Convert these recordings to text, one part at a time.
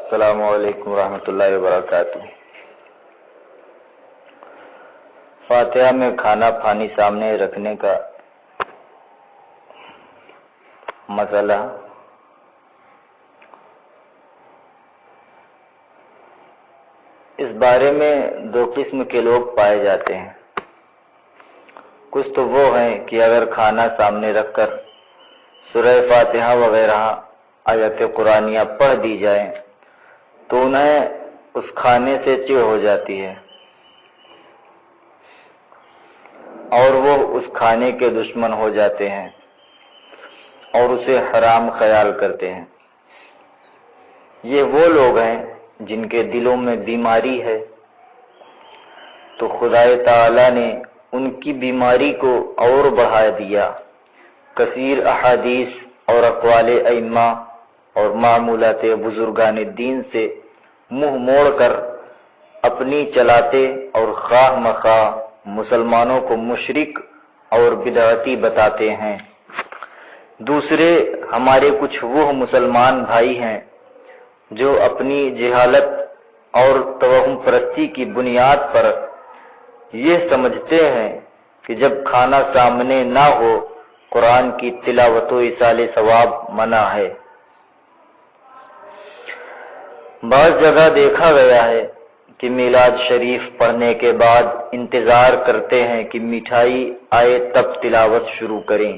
السلام علیکم ورحمۃ اللہ وبرکاتہ۔ فاتحہ میں کھانا پانی سامنے رکھنے کا مسئلہ اس بارے میں دو قسم کے لوگ پائے جاتے ہیں۔ کچھ تو وہ ہیں کہ اگر کھانا سامنے رکھ کر سورہ فاتحہ وغیرہ آیت قرآنیہ پڑھ دی جائیں تو انہیں اس کھانے سے چڑ ہو جاتی ہے اور وہ اس کھانے کے دشمن ہو جاتے ہیں اور اسے حرام خیال کرتے ہیں۔ یہ وہ لوگ ہیں جن کے دلوں میں بیماری ہے، تو خدا تعالی نے ان کی بیماری کو اور بڑھا دیا۔ کثیر احادیث اور اقوال ائمہ اور معمولات بزرگان دین سے منہ موڑ کر اپنی چلاتے اور خواہ مخواہ مسلمانوں کو مشرک اور بدعتی بتاتے ہیں۔ دوسرے ہمارے کچھ وہ مسلمان بھائی ہیں جو اپنی جہالت اور توہم پرستی کی بنیاد پر یہ سمجھتے ہیں کہ جب کھانا سامنے نہ ہو قرآن کی تلاوت و ایصال ثواب منع ہے۔ بعض جگہ دیکھا گیا ہے کہ میلاد شریف پڑھنے کے بعد انتظار کرتے ہیں کہ مٹھائی آئے تب تلاوت شروع کریں،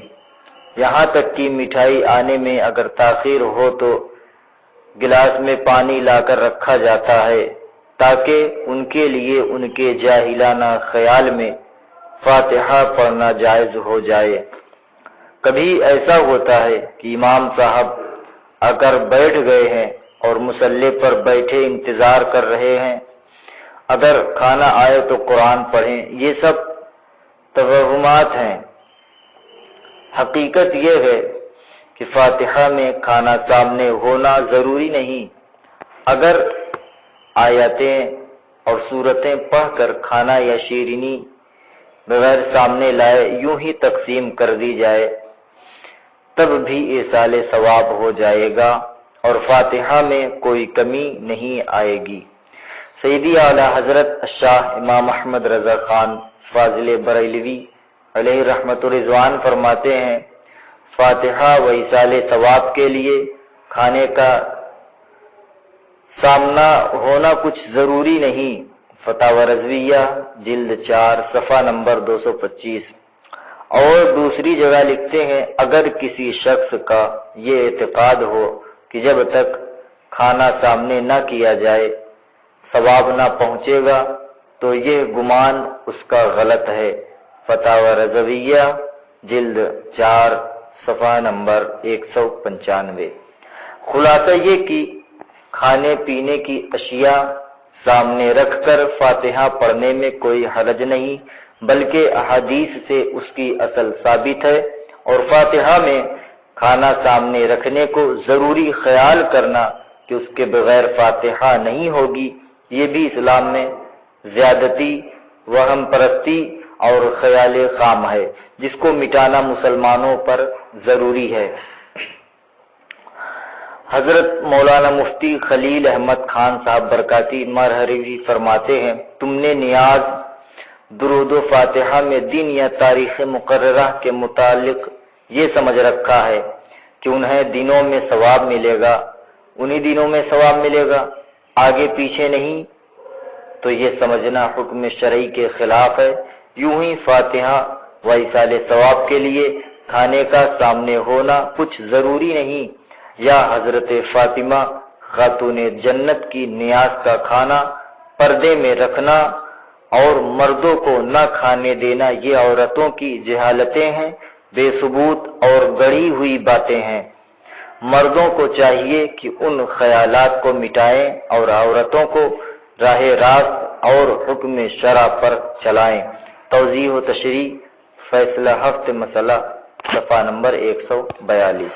یہاں تک کہ مٹھائی آنے میں اگر تاخیر ہو تو گلاس میں پانی لا کر رکھا جاتا ہے تاکہ ان کے لیے ان کے جاہلانہ خیال میں فاتحہ پڑھنا جائز ہو جائے۔ کبھی ایسا ہوتا ہے کہ امام صاحب اگر بیٹھ گئے ہیں اور مصلی پر بیٹھے انتظار کر رہے ہیں، اگر کھانا آئے تو قرآن پڑھیں۔ یہ سب توہمات ہیں۔ حقیقت یہ ہے کہ فاتحہ میں کھانا سامنے ہونا ضروری نہیں۔ اگر آیتیں اور سورتیں پڑھ کر کھانا یا شیرینی بغیر سامنے لائے یوں ہی تقسیم کر دی جائے تب بھی ایصال ثواب ہو جائے گا اور فاتحہ میں کوئی کمی نہیں آئے گی۔ سیدی اعلیٰ حضرت شاہ امام احمد رضا خان فاضل بریلوی علیہ رحمت و رضوان فرماتے ہیں، فاتحہ و ایصال ثواب کے لیے کھانے کا سامنا ہونا کچھ ضروری نہیں۔ فتاوی رضویہ جلد 4 صفحہ نمبر 225۔ اور دوسری جگہ لکھتے ہیں، اگر کسی شخص کا یہ اعتقاد ہو کہ جب تک کھانا سامنے نہ کیا جائے ثواب نہ پہنچے گا تو یہ گمان اس کا غلط ہے۔ فتاوی رضویہ جلد 4 صفحہ نمبر 195۔ خلاصہ یہ کہ کھانے پینے کی اشیاء سامنے رکھ کر فاتحہ پڑھنے میں کوئی حرج نہیں، بلکہ احادیث سے اس کی اصل ثابت ہے، اور فاتحہ میں کھانا سامنے رکھنے کو ضروری خیال کرنا کہ اس کے بغیر فاتحہ نہیں ہوگی، یہ بھی اسلام میں زیادتی، وہم پرستی اور خیال خام ہے، جس کو مٹانا مسلمانوں پر ضروری ہے۔ حضرت مولانا مفتی خلیل احمد خان صاحب برکاتی مرحری فرماتے ہیں، تم نے نیاز، درود و فاتحہ میں دن یا تاریخ مقررہ کے متعلق یہ سمجھ رکھا ہے کہ انہیں دنوں میں ثواب ملے گا، انہی دنوں میں ثواب ملے گا، آگے پیچھے نہیں، تو یہ سمجھنا حکم شرعی کے خلاف ہے۔ یوں ہی فاتحہ و ایصال ثواب کے لیے کھانے کا سامنے ہونا کچھ ضروری نہیں، یا حضرت فاطمہ خاتون جنت کی نیاز کا کھانا پردے میں رکھنا اور مردوں کو نہ کھانے دینا یہ عورتوں کی جہالتیں ہیں، بے ثبوت اور گڑھی ہوئی باتیں ہیں۔ مردوں کو چاہیے کہ ان خیالات کو مٹائیں اور عورتوں کو راہ راست اور حکم شرع پر چلائیں۔ توضیح و تشریح فیصلہ ہفت مسئلہ صفحہ نمبر 142۔